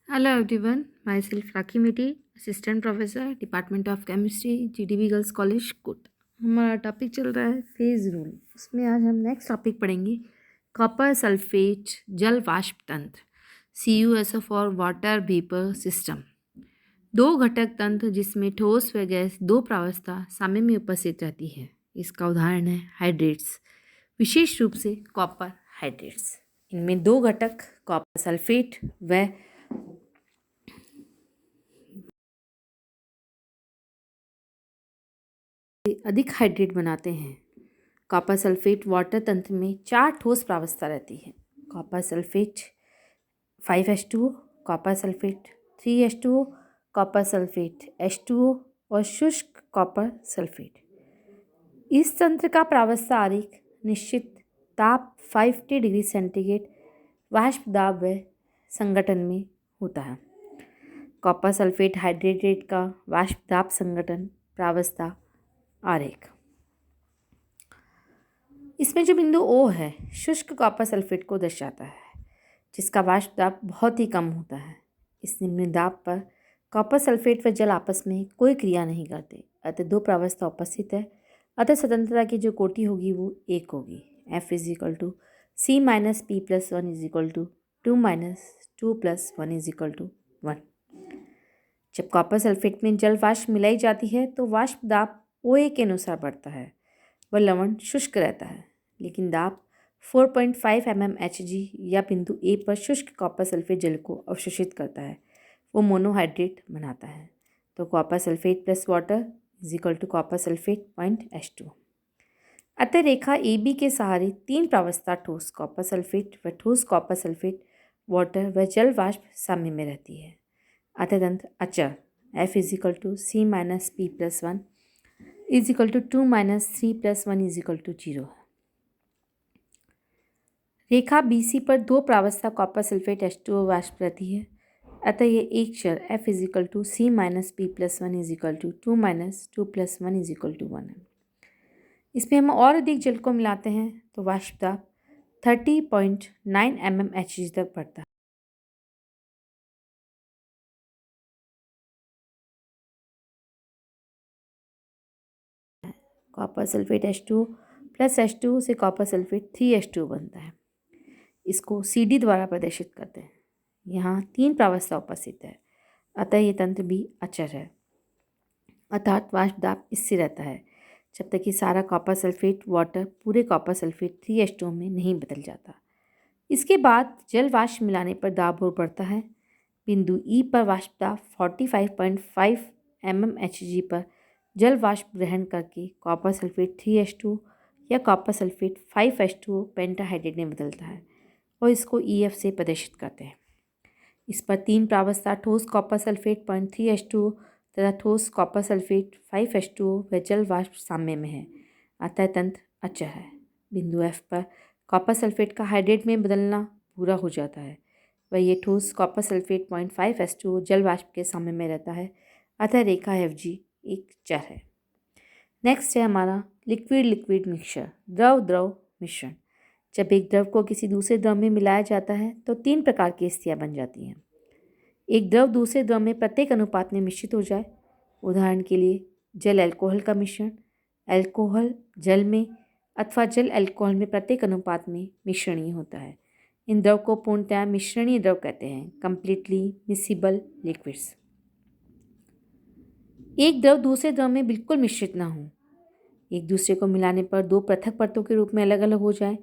Hello everyone, myself Rakhi Miti, assistant professor department of chemistry GDB girls college Kota. हमारा topic चल रहा है phase rule. उसमें आज हम नेक्स्ट टॉपिक पढ़ेंगे कॉपर सल्फेट जल वाष्प तंत्र CuSO for water vapour system. दो घटक तंत्र जिसमें ठोस व गैस दो प्रावस्था साम्य में उपस्थित रहती है। इसका उदाहरण है हाइड्रेट्स, विशेष रूप से कॉपर हाइड्रेट्स। इनमें दो घटक कॉपर सल्फेट व अधिक हाइड्रेट बनाते हैं। कॉपर सल्फेट वाटर तंत्र में चार ठोस प्रावस्था रहती है। Copper sulphate 5H2O, copper sulphate 3H2O, copper sulphate H2O और शुष्क कॉपर सल्फेट। इस तंत्र का प्रावस्था आरेख निश्चित ताप 50 डिग्री सेंटीग्रेड वाष्प दाब व संगठन में होता है। कॉपर सल्फेट हाइड्रेट का वाष्प दाब संगठन प्रावस्था आरेख। इसमें जो बिंदु O है शुष्क कॉपर सल्फेट को दर्शाता है, जिसका वाष्प दाब बहुत ही कम होता है। इस निम्न दाब पर कॉपर सल्फेट व जल आपस में कोई क्रिया नहीं करते, अतः दो प्रावस्था उपस्थित है। अतः स्वतंत्रता की जो कोटि होगी वो 1 होगी। F = C - P + 1 = 2 - 2 + 1 = 1। जब कॉपर सल्फेट में जल वाष्प मिलाई जाती है तो वाष्प दाब OA के अनुसार बढ़ता है। वह लवण शुष्क रहता है, लेकिन दाब 4.5 mmHg या बिंदु A पर शुष्क कॉपर सल्फेट जल को अवशोषित करता है, वो मोनोहाइड्रेट बनाता है। तो copper sulphate plus water = copper sulphate H2। अतः रेखा AB के सहारे तीन प्रावस्था ठोस कॉपर सल्फेट व ठोस कॉपर सल्फेट वाटर व जल वाष्प साम्य में रहती है। अतः तंत्र अचर F = C - P + 1 = 2 - 3 + 1 = 0 है। रेखा BC पर दो प्रावस्था कॉपर सल्फेट H2O वाष्प रहती है। अतः यह एक चर F = C - P + 1 = 2 - 2 + 1 = 1 है। इसमें हम और अधिक जल को मिलाते हैं तो वाष्प दाब 30.9 mmHg तक बढ़ता है। Copper sulphate H2O plus H2O से कॉपर सल्फेट 3H2O बनता है। इसको CD द्वारा प्रदर्शित करते हैं। यहाँ तीन प्रावस्था उपस्थित है, अतः ये तंत्र भी अचर है, अर्थात वाष्प दाब इससे रहता है जब तक कि सारा कॉपर सल्फेट वाटर पूरे कॉपर सल्फेट 3H2O में नहीं बदल जाता। इसके बाद जल वाष्प मिलाने पर दाब और बढ़ता है। बिंदु E पर वाष्प दाब 45.5 mmHg पर जल वाष्प ग्रहण करके कॉपर सल्फेट 3H2O या कॉपर सल्फेट 5H2O पेंटाहाइड्रेट में बदलता है और इसको EF से प्रदर्शित करते हैं। इस पर तीन प्रावस्था ठोस कॉपर सल्फेट 0.3H2O तथा ठोस कॉपर सल्फेट 5H2O व जल वाष्प साम्य में है, अतः तंत्र अचर है। बिंदु F पर कॉपर सल्फेट का हाइड्रेट में बदलना पूरा हो जाता है, वह ये ठोस कॉपर सल्फेट 0.5H2O जल वाष्प के साम्य में रहता है, अतः रेखा FG एक चर है। नेक्स्ट है हमारा लिक्विड लिक्विड मिक्सचर, द्रव द्रव मिश्रण। जब एक द्रव को किसी दूसरे द्रव में मिलाया जाता है तो तीन प्रकार की स्थितियाँ बन जाती हैं। एक द्रव दूसरे द्रव में प्रत्येक अनुपात में मिश्रित हो जाए। उदाहरण के लिए जल अल्कोहल का मिश्रण, अल्कोहल जल में अथवा जल अल्कोहल में प्रत्येक अनुपात में मिश्रणीय होता है। इन द्रव को पूर्णतः मिश्रणीय द्रव कहते हैं, कंप्लीटली मिसिबल लिक्विड्स। एक द्रव दूसरे द्रव में बिल्कुल मिश्रित ना हो, एक दूसरे को मिलाने पर दो पृथक परतों के रूप में अलग अलग हो जाए।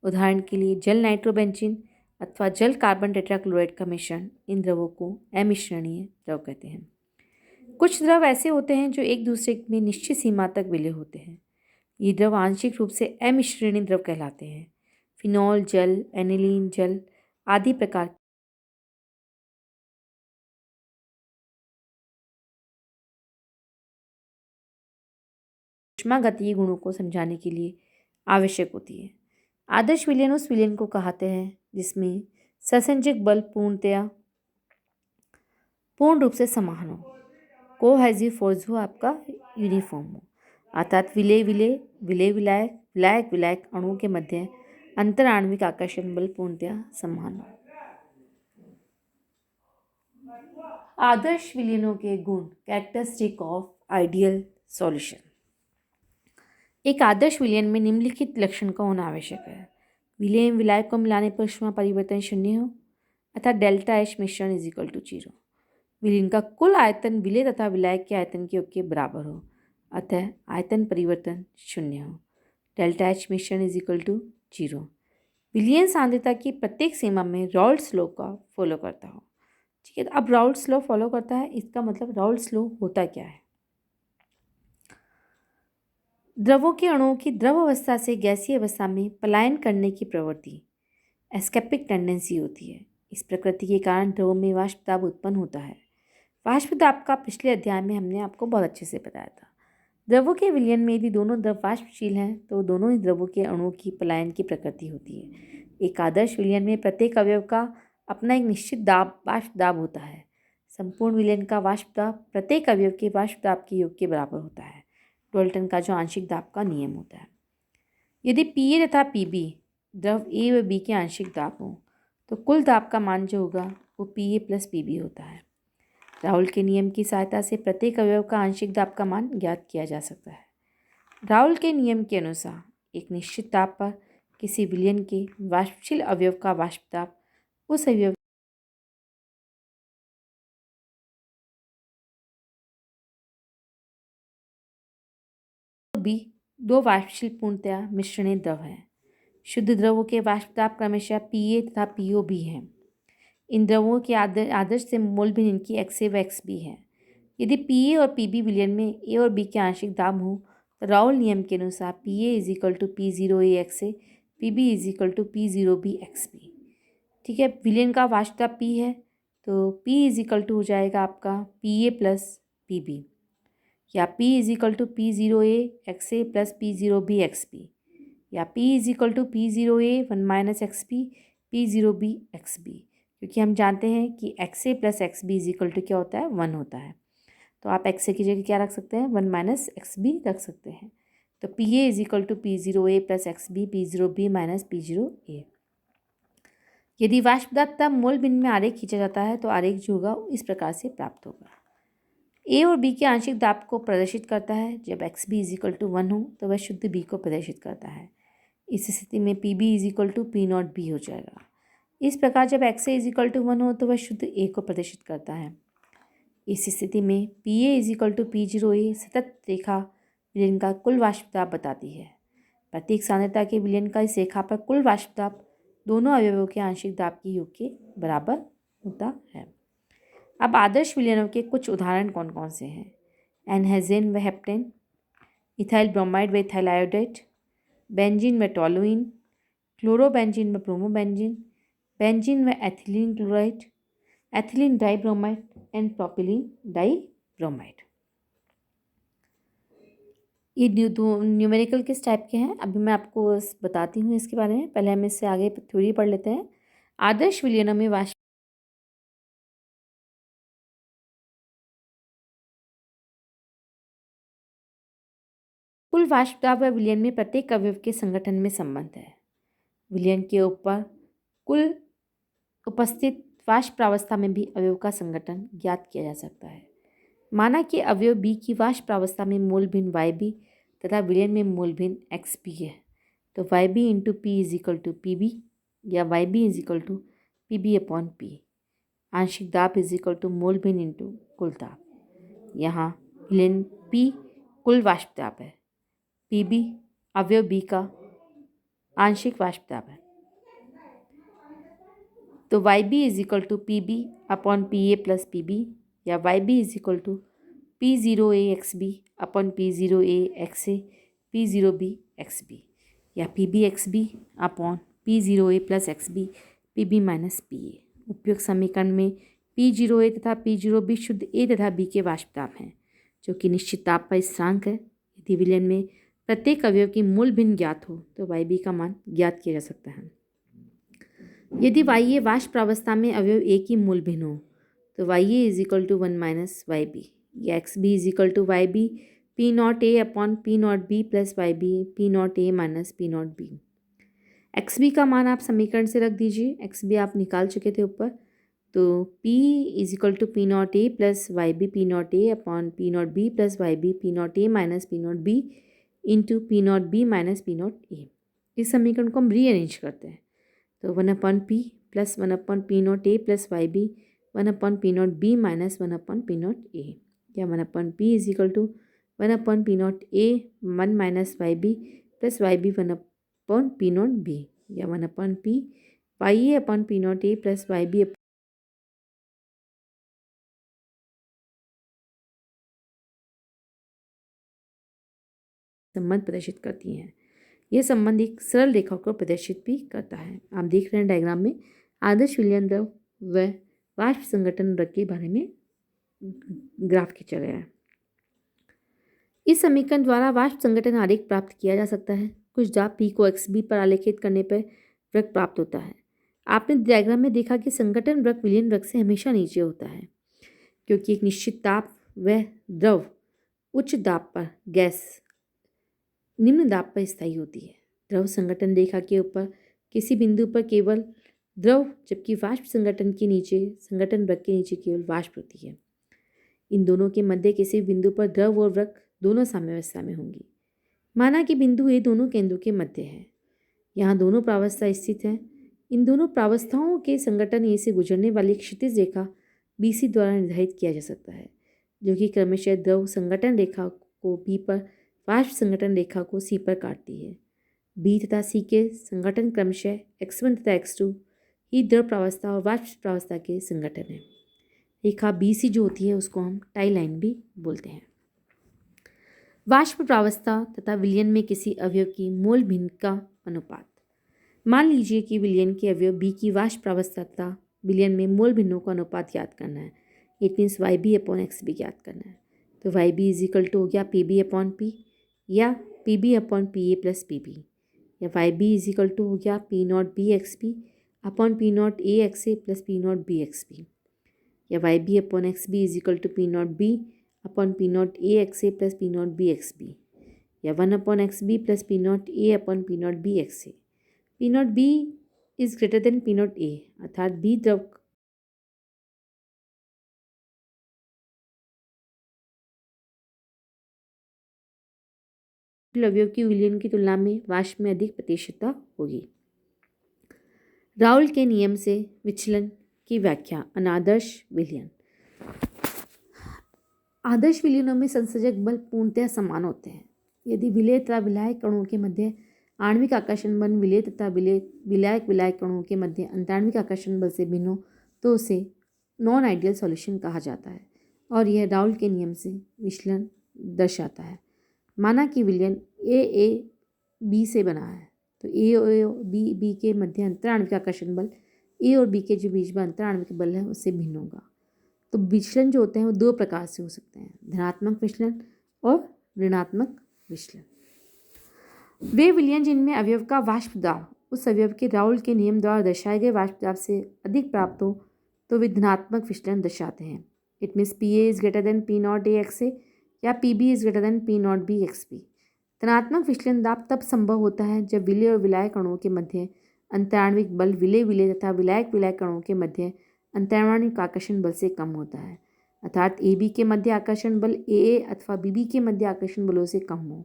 उदाहरण के लिए जल नाइट्रोबेंजीन अथवा जल कार्बन टेट्राक्लोराइड का मिश्रण, इन द्रवों को अमिश्रणीय द्रव कहते हैं। कुछ द्रव ऐसे होते हैं जो एक दूसरे में निश्चित सीमा तक विलय होते हैं। ये द्रव आंशिक रूप से अमिश्रणीय द्रव कहलाते हैं। फिनॉल जल, एनिलीन जल आदि प्रकार ऊष्मागतीय गुणों को समझाने के लिए आवश्यक होती है। आदर्श विलयन उस विलयन को कहते हैं जिसमें ससंजक बल पूर्ण रूप से समान हो, कोहेसिव फोर्स हो, आपका यूनिफॉर्म हो, अर्थात विलय विलय विलय विलायक विलायक विलायक अणुओं के मध्य अंतर आणविक आकर्षण बल पूर्णतया समान हो। आदर्श विलयनों के गुण, कैरेक्टरिस्टिक ऑफ आइडियल सॉल्यूशन। एक आदर्श विलयन में निम्नलिखित लक्षण का होना आवश्यक है। विलयन विलायक को मिलाने पर ऊष्मा परिवर्तन शून्य हो अर्थात डेल्टा एच मिश्रण इज इक्वल टू 0। विलयन का कुल आयतन विलय तथा विलायक के आयतन के योग के बराबर हो अतः आयतन परिवर्तन शून्य हो। डेल्टा एच मिश्रण इज इक्वल टू 0। विलयन सांद्रता की प्रत्येक सीमा में राउल्ट्स लॉ का फॉलो करता हो। ठीक है, अब राउल्ट्स लॉ फॉलो करता है, इसका मतलब राउल्ट्स लॉ होता क्या है। द्रवों के अणुओं की द्रव अवस्था से गैसीय अवस्था में पलायन करने की प्रवृत्ति एस्केपिक टेंडेंसी होती है। इस प्रकृति के कारण द्रवों में वाष्प दाब उत्पन्न होता है। वाष्प दाब का पिछले अध्याय में हमने आपको बहुत अच्छे से बताया था। द्रवों के विलयन में यदि दोनों द्रव वाष्पशील हैं तो दोनों ही द्रवों के अणुओं की पलायन की प्रकृति होती है। एक आदर्श विलयन में प्रत्येक अवयव का अपना एक निश्चित दाब वाष्प दाब होता है। संपूर्ण विलयन का वाष्प दाब प्रत्येक अवयव के वाष्प दाब के योग के बराबर होता है। डाल्टन का जो आंशिक दाब का नियम होता है। यदि पीए तथा पीबी द्रव ए व बी के आंशिक दाब हो तो कुल दाब का मान जो होगा वो पीए प्लस पीबी होता है। राउल के नियम की सहायता से प्रत्येक अवयव का आंशिक दाब का मान ज्ञात किया जा सकता है। राउल के नियम के अनुसार एक निश्चित दाब पर किसी विलयन के वाष्पशील अवयव का वाष्प दाब उस अवयव भी दो वाष्पशील पूर्णतया मिश्रणीय द्रव हैं। शुद्ध द्रवों के वाष्प दाब क्रमशः पीए तथा पीओ भी हैं। इन द्रवों के आदर्श से मोल भिन्न इनकी एक्स ए व एक्स बी है। यदि पी ए और पी बी विलयन में ए और बी के आंशिक दाब हो तो राउल नियम के अनुसार P A is equal to P zero A X A, P B is equal to P zero B X B. ठीक है, विलयन का वाष्प दाब पी है तो पी इज इक्वल टू हो जाएगा आपका P A plus P B, या P is equal to P zero A X A plus P zero B X B, या P is equal to P zero A one minus X B P zero B X B, क्योंकि हम जानते हैं कि X A plus X B is equal to क्या होता है, 1 होता है। तो आप एक्स ए की जगह क्या रख सकते हैं, 1 माइनस एक्स बी रख सकते हैं। तो P A is equal to P zero A plus X B P zero B minus P zero A. यदि वाष्प दाब तब मोल भिन्न में आरेख खींचा जाता है तो आरेख जो होगा इस प्रकार से प्राप्त होगा। ए और बी के आंशिक दाब को प्रदर्शित करता है। जब X B is equal to 1 हो तो वह शुद्ध बी को प्रदर्शित करता है। इस स्थिति में P B is equal to P not B हो जाएगा। इस प्रकार जब X A is equal to 1 हो तो वह शुद्ध ए को प्रदर्शित करता है। इस स्थिति में P A is equal to P zero A सतत रेखा विलयन का कुल वाष्प दाब बताती है। प्रत्येक सांद्रता के विलयन का इस रेखा पर कुल वाष्प दाब दोनों अवयवों के आंशिक दाब के योग के बराबर होता है। अब आदर्श विलयनों के कुछ उदाहरण कौन कौन से हैं। एनहेजेन व हेप्टेन, इथाइल ब्रोमाइड व इथाइल आयोडेट, बेंजीन व टोलुइन, क्लोरोबेंजीन व ब्रोमोबेंजीन, बेंजीन व ethylene chloride, ethylene dibromide and propylene dibromide. ये न्यूमेरिकल किस टाइप के हैं अभी मैं आपको बताती हूँ इसके बारे में। पहले हम इससे आगे थ्योरी पढ़ लेते हैं। आदर्श विलयनों में वाष्प कुल वाष्प दाब व विलयन में प्रत्येक अवयव के संगठन में संबंध है। विलयन के ऊपर कुल उपस्थित वाष्प प्रावस्था में भी अवयव का संगठन ज्ञात किया जा सकता है। माना कि अवयव बी की वाष्प प्रावस्था में मोल भिन्न वाई बी तथा विलयन में मोल भिन्न एक्स बी है तो Y B into P is equal to P B या Y B is equal to P B upon P. आंशिक दाब इज इक्वल टू मोल भिन्न इंटू कुल दाब। यहाँ विलयन पी कुल वाष्प दाब है, पी बी अवयव बी का आंशिक वाष्प दाब है। तो Y B is equal to P B upon P A plus P B, या Y B is equal to P zero A X B upon P zero A X A P zero B X B, या P B X B upon P zero A plus X B P B minus P A. उपयुक्त समीकरण में P zero ए तथा P zero B शुद्ध ए तथा B के वाष्प दाब हैं जो कि निश्चित ताप पर स्थिरांक है। यदि विलयन में प्रत्येक अवयव की मूल भिन्न ज्ञात हो तो वाई बी का मान ज्ञात किया जा सकता है। यदि वाई ए वाष्प प्रावस्था में अवयव ए की मूल भिन्न हो तो Y A is equal to 1 minus Y B, या X B is equal to Y B P not A upon P not B plus Y B P not A minus P not B. X B का मान आप समीकरण से रख दीजिए, x B आप निकाल चुके थे ऊपर, तो P is equal to P not A plus Y B P not A upon P not B plus Y B P not A minus P not B into P not B minus P not A. इस समीकरण को हम rearrange करते हैं तो 1/p plus 1/p not A plus Y B 1/p not B minus 1/p not A, या 1/p is equal to 1/p not A 1 minus Y B plus Y B 1/p not B, या 1/p Y A upon P not A plus Y B संबंध प्रदर्शित करती हैं। यह संबंध एक सरल रेखा को प्रदर्शित भी करता है। आप देख रहे हैं डायग्राम में आदर्श विलयन द्रव व वाष्प संघटन द्रव के बारे में ग्राफ खींचा गया है। इस समीकरण द्वारा वाष्प संघटन आरेख प्राप्त किया जा सकता है। कुछ दाब P को XB पर आलेखित करने पर वृत्त प्राप्त होता है। आपने डायग्राम में देखा कि संघटन वृत्त विलयन वृत्त से हमेशा नीचे होता है, क्योंकि एक निश्चित ताप व द्रव उच्च दाब पर, गैस निम्न दाब पर स्थायी होती है। द्रव संघटन रेखा के ऊपर किसी बिंदु पर केवल द्रव, जबकि वाष्प संघटन के नीचे, संघटन वृत्त के नीचे केवल वाष्प होती है। इन दोनों के मध्य किसी बिंदु पर द्रव और वृत्त दोनों साम्यावस्था में होंगी। माना कि बिंदु ए दोनों केंद्रों के मध्य है। यहाँ दोनों प्रावस्था स्थित हैं। इन दोनों प्रावस्थाओं के संघटन ए से गुजरने वाली क्षितिज रेखा BC द्वारा निर्धारित किया जा सकता है, जो कि क्रमशः द्रव संघटन रेखा को B पर, वाष्प संघटन रेखा को C पर काटती है। B तथा C के संघटन क्रमशः X1 तथा X2 ही द्रव प्रावस्था और वाष्प प्रावस्था के संघटन है। रेखा BC जो होती है उसको हम टाई लाइन भी बोलते हैं। वाष्प प्रावस्था तथा विलयन में किसी अवयव की मोल भिन्न का अनुपात। मान लीजिए कि विलयन के अवयव B की वाष्प प्रावस्था तथा विलयन में मोल भिन्नों का अनुपात ज्ञात करना है। It means YB upon XB ज्ञात करना है। तो YB इज इक्वल टू हो गया PB अपॉन P, या PB upon PA plus PB, या YB इज इक्वल टू हो गया P not B XB upon P not A XA plus P not B XB, या YB upon XB is equal to P not B upon P not A XA plus P not B XB, या 1 upon XB plus P not A upon P not B XA। P not B is greater than P not A, अर्थात B द्रव अवयव की विलयन की तुलना में वाष्प में अधिक प्रतिशतता होगी। राउल के नियम से विचलन की व्याख्या। अनादर्श विलयन। आदर्श विलयनों में संसर्जक बल पूर्णतः समान होते हैं। यदि विलेय तथा विलायक कणों के मध्य आणविक आकर्षण बल विलेय तथा विलायक विलायक कणों के मध्य अंतराण्विक आकर्षण बल से भिन्न हो तो उसे नॉन आइडियल सॉल्यूशन कहा जाता है, और यह राउल के नियम से विचलन दर्शाता है। माना कि विलयन A B से बना है, तो A और B के मध्य अंतराण्विक आकर्षण बल A और B के जो बीच में अंतराण्विक बल है उससे भिन्न होगा। तो विचलन जो होते हैं वो दो प्रकार से हो सकते हैं, धनात्मक विचलन और ऋणात्मक विचलन। वे विलयन जिनमें अवयव का वाष्प दाब उस अवयव के राउल के नियम द्वारा दर्शाए गए वाष्प दाब से अधिक प्राप्त हो तो वे धनात्मक विचलन दर्शाते हैं। It means PA is greater than P not A XA, या PB is greater than P not B XB। धनात्मक विचलन दाब तब संभव होता है जब विलेय और विलायक कणों के मध्य अंतराण्विक बल विलेय तथा विलायक कणों के मध्य अंतराण्विक आकर्षण बल से कम होता है, अर्थात AB के मध्य आकर्षण बल AA अथवा BB के मध्य आकर्षण बलों से कम हो।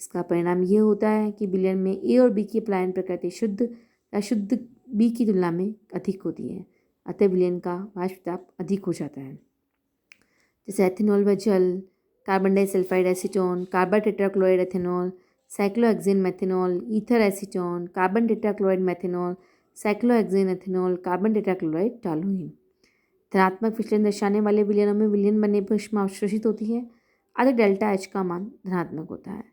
इसका परिणाम यह होता है कि विलयन में A और B की पलायन प्रकृति शुद्ध या शुद्ध B की तुलना में अधिक होती है, अतः विलयन का वाष्प दाब अधिक हो जाता है। जैसे एथेनॉल व जल, carbon disulphide acetone, carbon tetrachloride ethanol, cyclohexane methanol, ether acetone, carbon tetrachloride methanol, cyclohexane ethanol, carbon tetrachloride toluene. धनात्मक विचलन दर्शाने वाले विलयनों में विलयन बनने पर ऊष्मा अवशोषित होती है, अतः डेल्टा H का मान धनात्मक होता है।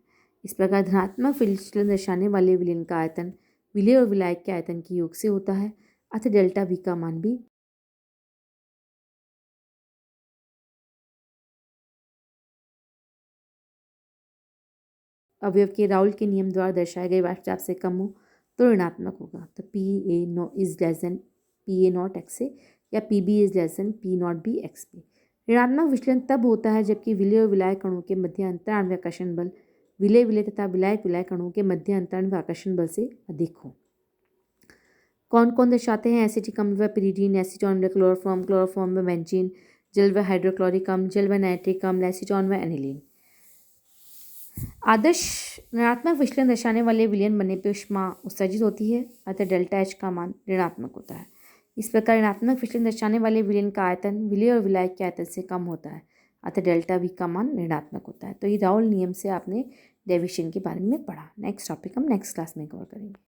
इस प्रकार धनात्मक विचलन दर्शाने वाले विलयन का आयतन विलेय और विलायक के आयतन के योग से होता है, अतः डेल्टा V का मान भी अवयव के राउल के नियम द्वारा दर्शाए गए वाष्प दाब से कम हो तो ऋणात्मक होगा। तो PA is less than PA not XA, या PB is less than P not B XB। ऋणात्मक विचलन तब होता है जबकि विलेय और विलायक कणों के मध्य अंतराण्विक आकर्षण बल विलेय तथा विलायक कणों के मध्य अंतराण्विक आकर्षण बल से अधिक हो। कौन कौन दर्शाते हैं एसिटिक अम्ल व पिरीडीन, एसीटोन व क्लोरोफॉर्म, क्लोरोफॉर्म व बेंजीन, जल व हाइड्रोक्लोरिक अम्ल, जल व नाइट्रिक अम्ल, एसीटोन व एनिलीन। आदर्श ऋणात्मक विचलन दर्शाने वाले विलयन बनने पर ऊष्मा उत्सर्जित होती है, अतः डेल्टा एच का मान ऋणात्मक होता है। इस प्रकार ऋणात्मक विचलन दर्शाने वाले विलयन का आयतन विलय और विलायक के आयतन से कम होता है, अतः डेल्टा वी का मान ऋणात्मक होता है। तो ये राउल नियम से आपने डेविएशन के बारे में पढ़ा। नेक्स्ट टॉपिक हम नेक्स्ट क्लास में कवर करेंगे।